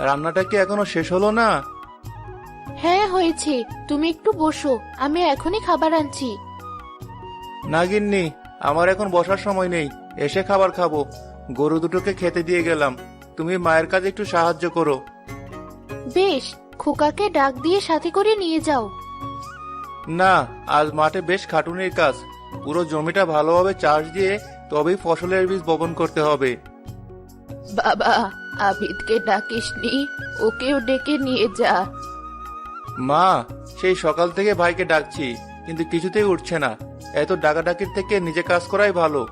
রান্নাটা কি এখনো শেষ হলো না? হ্যাঁ হয়েছে, তুমি একটু বসো, আমি এখনই খাবার আনছি। না গিন্নি, আমার এখন বসার সময় নেই, এসে খাবার খাবো। গরু দুটোকে খেতে দিয়ে গেলাম, তুমি মায়ের কাজে একটু সাহায্য করো। বেশ, খোকাকে ডাক দিয়ে সাথে করে নিয়ে যাও। না, আজ মাঠে বেশ খাটুনির কাজ। পুরো জমিটা ভালোভাবে চাষ দিয়ে তবেই ফসলের বীজ বপন করতে হবে। বাবা, আবিদকে ডাকিসনি, ওকেও ডেকে নিয়ে যা। মা, সেই সকাল থেকে ভাইকে ডাকছি, কিন্তু কিছুতেই উঠছে না। এত ডাকাডাকির থেকে নিজে কাজ করাই ভালো।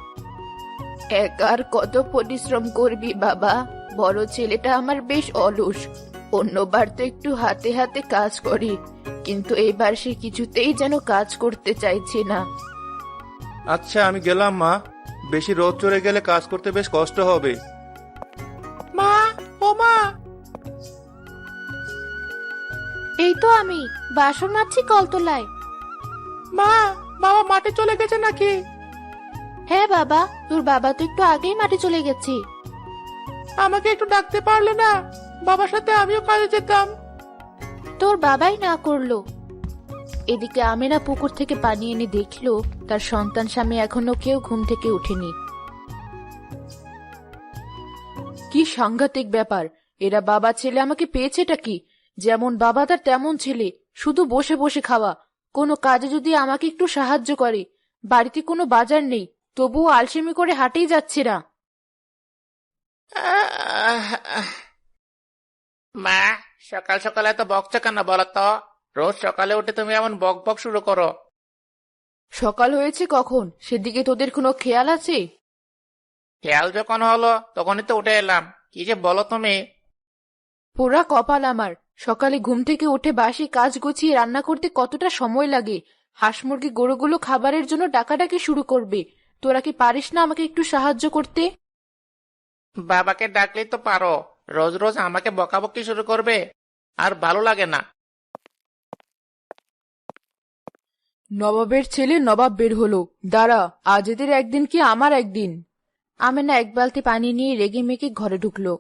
একার কত পরিশ্রম করবি বাবা, বড় ছেলেটা আমার বেশ অলস। অন্যবার তো একটু হাতে হাতে কাজ করি, কিন্তু এবার সে কিছুতেই যেন কাজ করতে চাইছে না। আচ্ছা, আমি গেলাম মা। বেশি রোদ চড়ে গেলে কাজ করতে বেশ কষ্ট হবে। মা, ও মা। এই তো আমি বাসন মাজছি কলতলায়। মা, বাবা মাঠে চলে গেছে নাকি? হ্যাঁ বাবা, তোর বাবা তো একটু আগেই মাঠে চলে গেছে। আমাকে একটু ডাকতে পারলে না? বাবার সাথে আমিও কাজে যেতাম। তোর বাবাই না করলো। এদিকে আমেনা পুকুর থেকে পানি এনে দেখলো তার সন্তান স্বামী এখনো কেউ ঘুম থেকে ওঠেনি। কি সাংঘাতিক ব্যাপার! এরা বাবা ছেলে আমাকে পেয়েছেটা কি? যেমন বাবা তার তেমন ছেলে, শুধু বসে বসে খাওয়া। কোনো কাজে যদি আমাকে একটু সাহায্য করে। বাড়িতে কোনো বাজার নেই, তবুও আলসেমি করে হাটেই যাচ্ছে না। মা, সকাল সকাল এত বকছো কেন বলো তো? রোজ সকালে উঠে তুমি এমন বক বক শুরু করো। সকাল হয়েছে কখন, সেদিকে তোদের কোনো খেয়াল আছে? খেয়াল যখন হলো তখনই তো উঠে এলাম। কি যে বলো তুমি! পোড়া কপাল আমার! সকালে ঘুম থেকে উঠে বাসি কাজ গুছিয়ে রান্না করতে কতটা সময় লাগে। হাঁস মুরগি গরুগুলো খাবারের জন্য ডাকাডাকি শুরু করবে। তোরা কি পারিস না আমাকে একটু সাহায্য করতে? বাবাকে ডাকলেই তো পারো, রোজ রোজ আমাকে বকাবকি শুরু করবে। আর ভালো লাগে না। নবাবের ছেলে নবাব বের হলো। দাঁড়া, আজ এদের একদিন কি আমার একদিন। আমেনা এক বালতি পানি নিয়ে রেগে মেগে ঘরে ঢুকলো।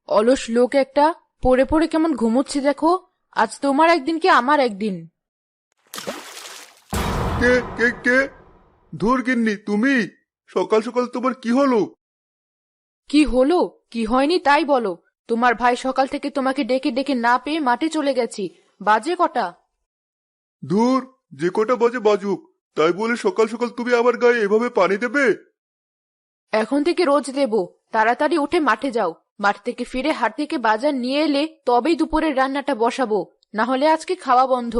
অলস লোক একটা, পড়ে পড়ে কেমন ঘুমোচ্ছে দেখো। আজ তোমার একদিন কি আমার একদিন। কে কে কে? ধুর গিন্নি, তুমি? সকাল সকাল তোমার কি হলো? কি হলো কি হয়নি তাই বলো। তোমার ভাই সকাল থেকে তোমাকে ডেকে ডেকে না পেয়ে মাঠে চলে গেছি। বাজে কটা? দূর, যে কটা বাজে বাজুক, তাই বলে সকাল সকাল তুমি আমার গায়ে এভাবে পানি দেবে? এখন থেকে রোজ দেব। তাড়াতাড়ি উঠে মাঠে যাও। মাঠ থেকে ফিরে হাট থেকে বাজার নিয়ে এলে তবেই দুপুরের রান্নাটা বসাবো, না হলে আজকে খাওয়া বন্ধ।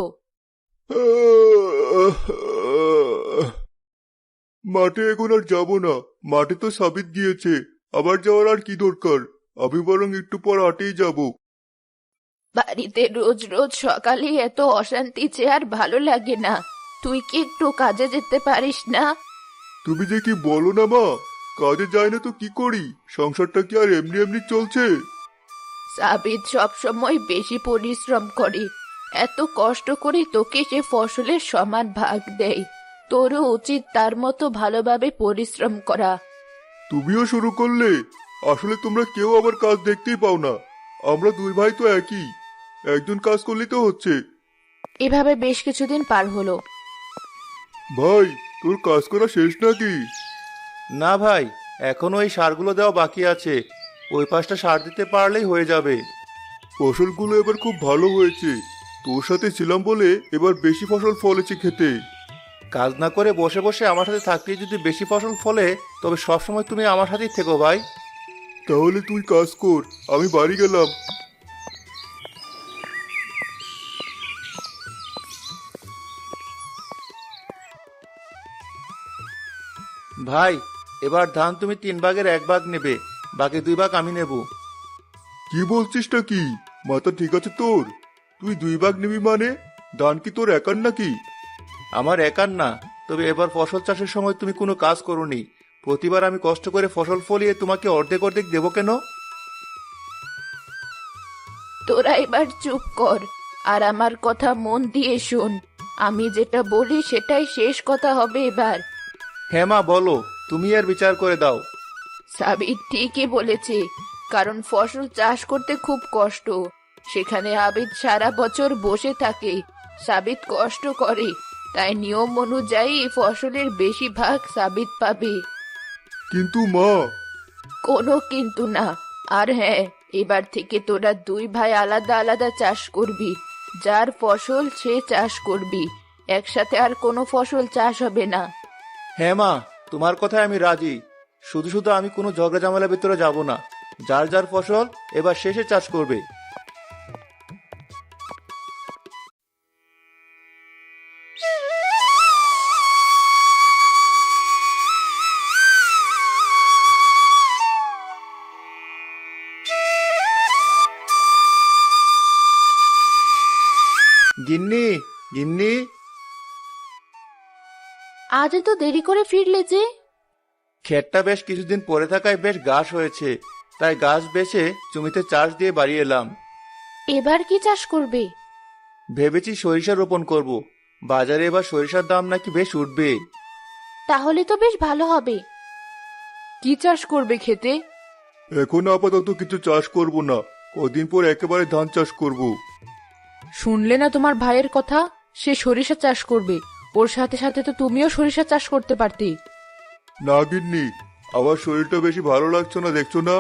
মাঠে এখন আর যাবো না। মাঠে তো সাবিত গিয়েছে, আবার যাওয়ার আর কি দরকার? আমি বরং একটু পর হাটেই যাব। বাড়িতে রোজ রোজ সকালে এত অশান্তি যে আর ভালো লাগে না। তুই কি একটু কাজে যেতে পারিস না? তুমি যে কি বলো না মা, কাজে যায় না তো কি করি? সংসারটা কি আর এমনি এমনি চলছে? সাবিত সবসময় বেশি পরিশ্রম করে। এত কষ্ট করে তোকে সে ফসলের সমান ভাগ দেয়। তোরও উচিত তার মতো ভালোভাবে পরিশ্রম করা। তুমিও শুরু করলে? আসলে তোমরা কেউ আমার কাজ দেখতেই পাও না। আমরা দুই ভাই তো একই, একজন কাজ করলেই তো হচ্ছে। এভাবে বেশ কিছুদিন পার হলো। ভাই, তোর কাজ করা শেষ নাকি? না ভাই, এখনো এই সারগুলো দেওয়া বাকি আছে। ওই পাশটা সার দিতে পারলেই হয়ে যাবে। ফসলগুলো এবার খুব ভালো হয়েছে। তোর সাথে ছিলাম বলে এবার বেশি ফসল ফলেছে খেতে। কাজ না করে বসে বসে আমার সাথে থাকতে যদি বেশি ফসল ফলে, তবে সবসময় তুমি আমার সাথেই থেকো ভাই। তাহলে তুই কাজ কর, আমি বাড়ি গেলাম। ভাই, এবার ধান তুমি 3 ভাগের 1 ভাগ নেবে, বাকি 2 ভাগ আমি নেব। কি বলছিসটা কি? মাথা ঠিক আছে তোর? তুই 2 ভাগ নিবি মানে? ধান কি তোর একার নাকি? আমার একার না, তবে এবার ফসল চাষের সময় তুমি কোনো কাজ করোনি। প্রতিবার আমি কষ্ট করে ফসল ফলিয়ে তোমাকে অর্ধেক অর্ধেক দেবো কেন? তোরা এবার চুপ কর, আর আমার কথা মন দিয়ে শোন। আমি যেটা বলি সেটাই শেষ কথা হবে এবার। হ্যাঁ মা, বলো, তুমি আর বিচার করে দাও। সাবিত ঠিকই বলেছে। কারণ ফসল চাষ করতে খুব কষ্ট। সেখানে আবিদ সারা বছর বসে থাকে, সাবিত কষ্ট করে, তাই নিয়ম অনুযায়ী ফসলের বেশিরভাগ সাবিত পাবে। কিন্তু মা, কোনো কিন্তু না। আর হ্যাঁ, এবার থেকে তোরা দুই ভাই আলাদা আলাদা চাষ করবি। যার ফসল সে চাষ করবি, একসাথে আর কোনো ফসল চাষ হবে না। হ্যাঁ মা, তোমার কথায় আমি রাজি। শুধু শুধু আমি কোনো ঝগড়া ঝামেলার ভিতরে যাব না। যার যার ফসল এবার শেষে চাষ করবে। গিন্নি, গিন্নি, আজ তো দেরি করে ফিরলে যে? ক্ষেতটা বেশ কিছুদিন পরে থাকায় বেশ ঘাস হয়েছে, তাই ঘাস বেছে জমিতে চাষ দিয়ে বাড়ি এলাম। এবার কি চাষ করবে? ভেবেছি সরিষা রোপণ করব। বাজারে এবার সরিষার দাম নাকি বেশ উঠবে। তাহলে তো বেশ ভালো হবে। কি চাষ করবে খেতে? এখন আপাতত কিছু চাষ করব না, কদিন পর একেবারে ধান চাষ করব। শুনলে না তোমার ভাইয়ের কথা? সে সরিষা চাষ করবে। ওর সাথে সাথে তো তুমিও সরিষা চাষ করতে পারতে। না গিন্নি, আমার শরীরটা বেশি ভালো লাগছে না, দেখছো না?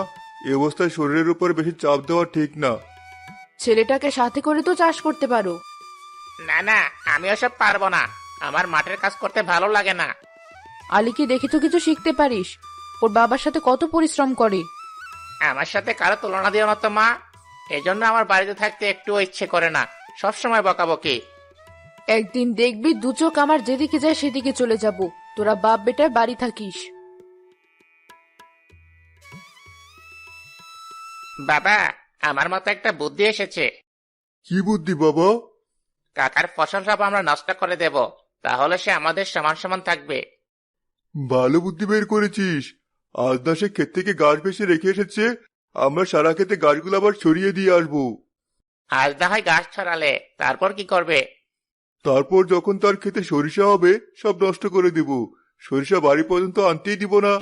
এই অবস্থায় শরীরের উপর বেশি চাপ দেওয়া ঠিক না। ছেলেটাকে সাথে করে তো চাষ করতে পারো। না না, আমি ওসব পারবো না। আমার মাঠের কাজ করতে ভালো লাগে না। আলীকে দেখে তো কিছু শিখতে পারিস। ওর বাবার সাথে কত পরিশ্রম করে। আমার সাথে কারো তুলনা দিও না তো মা। এজন্য আমার বাড়িতে থাকতে একটুও ইচ্ছে করে না, সবসময় বকাবকি। একদিন দেখবি দু চোখ আমার যেদিকে যায় সেদিকে চলে যাব। তোরা বাপ বেটার বাড়ি থাকিস। বাবা, আমার মতো একটা বুদ্ধি এসেছে। কি বুদ্ধি বাবা? কাকার ফসল সব আমরা নষ্ট করে দেব, তাহলে সে আমাদের সমান সমান থাকবে। ভালো বুদ্ধি বের করেছিস। আজ না সে ক্ষেত থেকে গাছ বেশি রেখে এসেছে, আমরা সারা ক্ষেতে গাছগুলো আবার ছড়িয়ে দিয়ে আসবো। আজ না হয় গাছ ছড়ালে, তারপর কি করবে? তারপর যখন তার ক্ষেতে সরিষা হবে সব নষ্ট করে দেব। সরিষা বাড়ি পর্যন্ত আনতেই দিব না।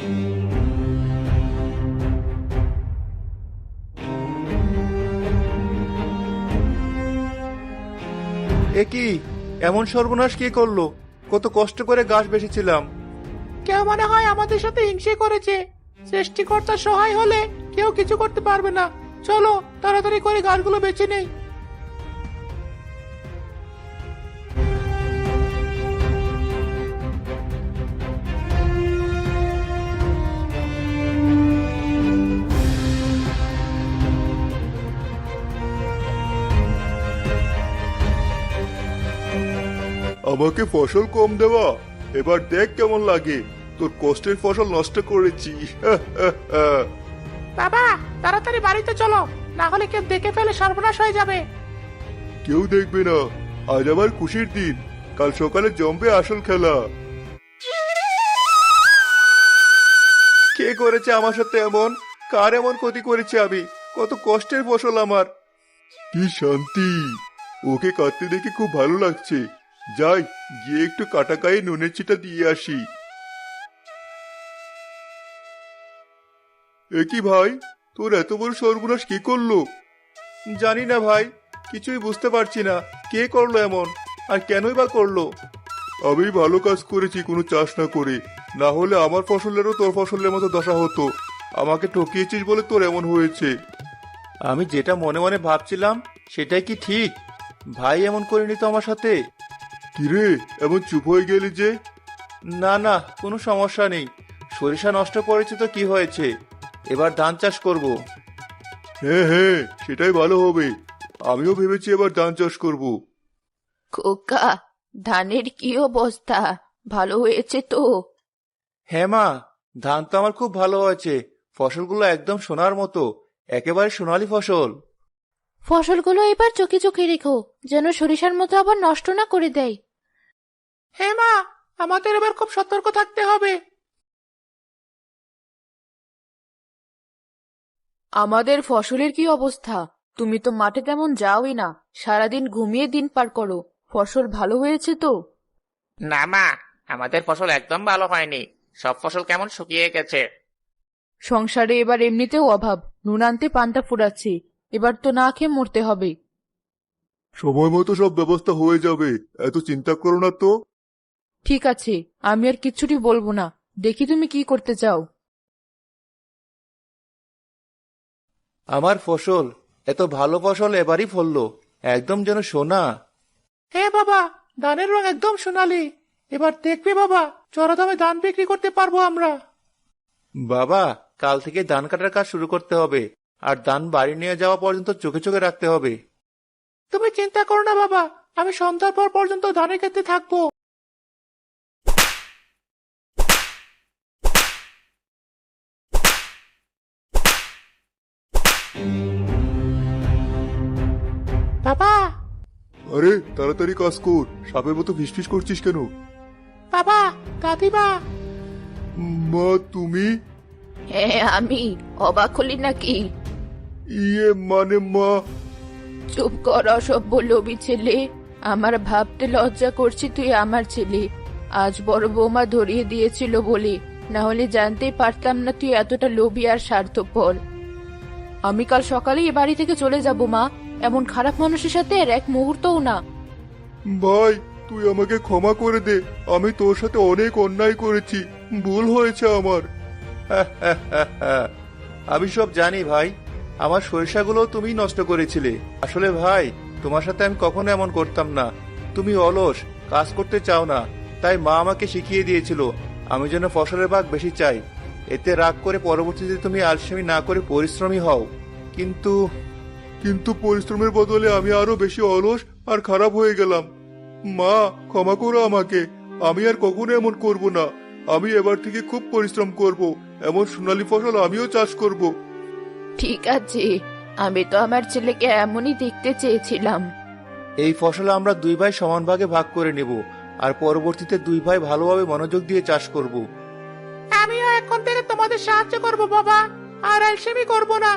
এ কি, এমন সর্বনাশ কে করলো? কত কষ্ট করে গাছ বেঁচেছিলাম। কেউ মনে হয় আমাদের সাথে হিংসে করেছে। সৃষ্টিকর্তা সহায় হলে কেউ কিছু করতে পারবে না। চলো তাড়াতাড়ি করে গাছগুলো বেছে নেই। আমাকে ফসল কম দেওয়া, এবার দেখ কেমন লাগে। তোর কষ্টের ফসল নষ্ট করেছি। বাবা, তাড়াতাড়ি বাড়িতে চলো, না হলে কেউ দেখে ফেলে সর্বনাশ হয়ে যাবে। কেউ দেখবে না, আজ আমার খুশির দিন। কাল সকালে জমবে আসল খেলা। কে করেছে আমার সাথে এমন? কার এমন ক্ষতি করেছে আমি? কত কষ্টের ফসল আমার। কি শান্তি! ওকে কাটতে দেখে খুব ভালো লাগছে। যাই, গিয়ে একটু কাটা গায়ে নুনের ছিটা দিয়ে আসি। এ কি ভাই, তোর এত বড় সর্বনাশ কে করলো? জানি না ভাই, কিছুই বুঝতে পারছি না কে করলো এমন, আর কেনই বা করলো। আমি ভালো কাজ করেছি কোনো চাষ না করে, না হলে আমার ফসলেরও তোর ফসলের মতো দশা হতো। আমাকে ঠকিয়েছিস বলে তোর এমন হয়েছে। আমি যেটা মনে মনে ভাবছিলাম সেটাই কি ঠিক? ভাই এমন করেনি তো আমার সাথে। কিরে, এমন চুপ হয়ে গেলি যে? না না, কোনো সমস্যা নেই। সরিষা নষ্ট করেছে তো কি হয়েছে, এবার ধান চাষ করব। হ্যাঁ হ্যাঁ, সেটাই ভালো হবে। আমিও ভেবেছি এবার ধান চাষ করব। খোকা, ধানের কি অবস্থা? ভালো হয়েছে তো? হ্যাঁ মা, ধান তো আমার খুব ভালো হয়েছে। ফসলগুলো একদম সোনার মতো, একেবারে সোনালী ফসল। ফসলগুলো এবার চোখে চোখে রেখো, যেন সরিষার মতো আবার নষ্ট না করে দেয়। হ্যাঁ মা, আমাদের এবার খুব সতর্ক থাকতে হবে। আমাদের ফসলের কি অবস্থা? তুমি তো মাঠে তেমন যাওই না, সারাদিন ঘুমিয়ে দিন পার করো। ফসল ভালো হয়েছে তো? না মা, আমাদের ফসল একদম ভালো হয়নি। সব ফসল কেমন শুকিয়ে গেছে। সংসারে এবার এমনিতেও অভাব, নুন আনতে পান্তা ফুরাচ্ছে, এবার তো না খেয়ে মরতে হবে। সময় মতো সব ব্যবস্থা হয়ে যাবে, এত চিন্তা করো না তো। ঠিক আছে, আমি আর কিচ্ছুটি বলবো না, দেখি তুমি কি করতে চাও। আমার ফসল, এত ভালো ফসল এবারই ফললো, একদম যেন সোনা। হ্যাঁ বাবা, ধানের রং একদম সোনালি। এবার দেখবে বাবা, চড়া দামে ধান বিক্রি করতে পারবো আমরা। বাবা, কাল থেকে ধান কাটার কাজ শুরু করতে হবে, আর ধান বাড়ি নিয়ে যাওয়া পর্যন্ত চোখে চোখে রাখতে হবে। তুমি চিন্তা করো না বাবা, আমি সন্ধ্যার পর পর্যন্ত ধানের ক্ষেত্রে থাকবো। বাবা, আরে তাড়াতাড়ি কাজ কর, সাপের মতো ফিসফিস করছিস কেন? বাবা, দাদিমা। মা তুমি? হ্যাঁ আমি, অবাক হলি নাকি? ইয়ে মানে মা। চুপ কর অসভ্য লোভী ছেলে, আমার ভাবতে লজ্জা করছি তুই আমার ছেলে। আজ বড় বৌমা ধরিয়ে দিয়েছিল বলে, না হলে জানতেই পারতাম না তুই এতটা লোভী আর স্বার্থপর। আমি কাল সকালেই এ বাড়ি থেকে চলে যাব মা, এমন খারাপ মানুষের সাথে আর এক মুহূর্তও না। ভাই, তুই আমাকে ক্ষমা করে দে, আমি তোর সাথে অনেক অন্যায় করেছি, ভুল হয়েছে আমার। আমি সব জানি ভাই, আমার সরিষাগুলো তুমিই নষ্ট করেছিলে। আসলে ভাই, তোমার সাথে আমি কখনো এমন করতাম না। তুমি অলস, কাজ করতে চাও না, তাই মা আমাকে শিখিয়ে দিয়েছিল আমি যেন ফসলের ভাগ বেশি চাই। এতে রাগ করে পরবর্তীতে তুমি আলসেমি না করে পরিশ্রমী হও। কিন্তু কিন্তু পরিশ্রমের বদলে আমি আরো বেশি অলস আর খারাপ হয়ে গেলাম। মা, ক্ষমা করো আমাকে, আমি আর কখনো এমন করব না। আমি এবার থেকে খুব পরিশ্রম করব, এমন সোনালী ফসল আমিও চাষ করব। ঠিক আছে, আমি তো আমার ছেলেকে এমনই দেখতে চেয়েছিলাম। এই ফসল আমরা দুই ভাই সমান ভাগে ভাগ করে নেব, আর পরবর্তীতে দুই ভাই ভালোভাবে মনোযোগ দিয়ে চাষ করব। আমিও এখন থেকে তোমাদের সাহায্য করব বাবা, আর আলসেমি করব না।